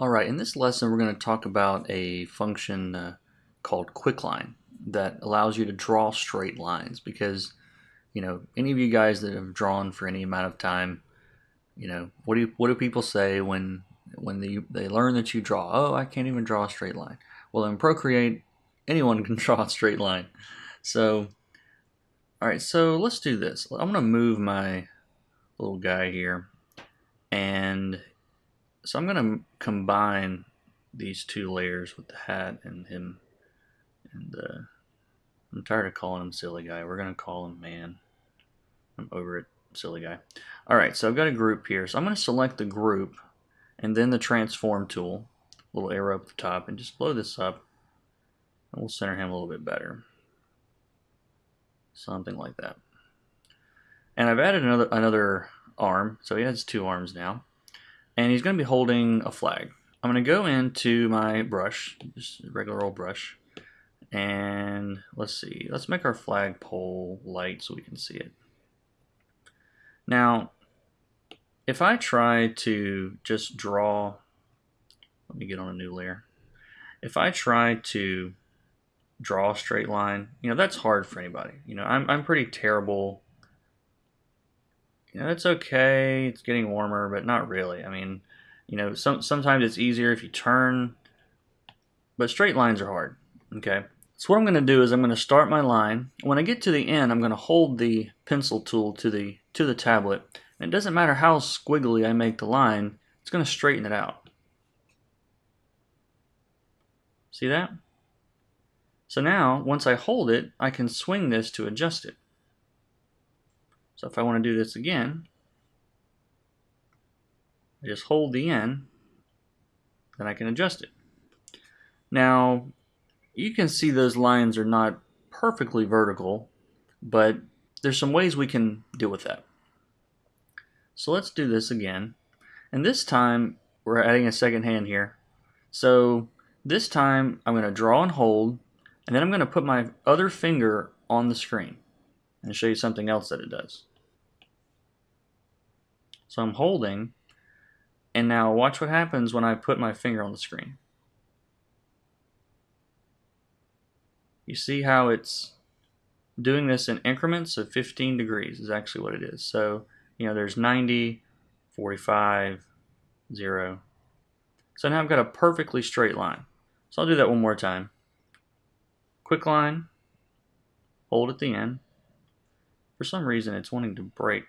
Alright, in this lesson we're going to talk about a function called Quickline that allows you to draw straight lines because, any of you guys that have drawn for any amount of time, what do people say when they learn that you draw? Oh, I can't even draw a straight line. Well, in Procreate, anyone can draw a straight line. So, alright, so let's do this. I'm going to move my little guy here, and so I'm going to combine these two layers with the hat and him. And I'm tired of calling him silly guy. We're going to call him man. I'm over it, silly guy. Alright, so I've got a group here. So I'm going to select the group and then the transform tool, little arrow up the top, and just blow this up. And we'll center him a little bit better. Something like that. And I've added another arm, so he has two arms now. And he's going to be holding a flag. I'm going to go into my brush, just a regular old brush, and let's see, let's make our flagpole light so we can see it. Now, if I try to just draw, let me get on a new layer. If I try to draw a straight line, that's hard for anybody. I'm pretty terrible. It's okay, it's getting warmer, but not really. I mean, sometimes it's easier if you turn, but straight lines are hard, okay? So what I'm going to do is I'm going to start my line. When I get to the end, I'm going to hold the pencil tool to the tablet. And it doesn't matter how squiggly I make the line, it's going to straighten it out. See that? So now, once I hold it, I can swing this to adjust it. So if I want to do this again, I just hold the end, then I can adjust it. Now, you can see those lines are not perfectly vertical, but there's some ways we can deal with that. So let's do this again. And this time, we're adding a second hand here. So this time, I'm going to draw and hold, and then I'm going to put my other finger on the screen and show you something else that it does. So I'm holding, and now watch what happens when I put my finger on the screen. You see how it's doing this in increments of 15 degrees is actually what it is. So, there's 90, 45, 0. So now I've got a perfectly straight line. So I'll do that one more time. Quick line, hold at the end. For some reason it's wanting to break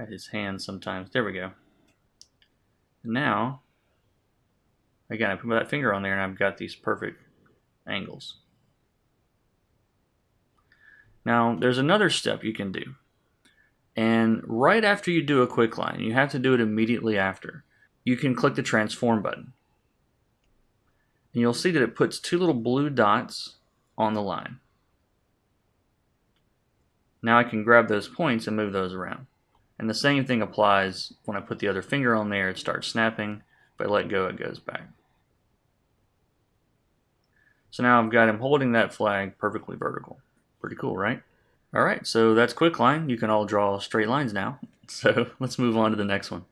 at his hand sometimes. There we go. And now, again, I put that finger on there and I've got these perfect angles. Now, there's another step you can do. And right after you do a quick line, you have to do it immediately after, you can click the transform button. And you'll see that it puts two little blue dots on the line. Now I can grab those points and move those around. And the same thing applies when I put the other finger on there, it starts snapping. If I let go, it goes back. So now I've got him holding that flag perfectly vertical. Pretty cool, right? Alright, so that's Quickline. You can all draw straight lines now. So let's move on to the next one.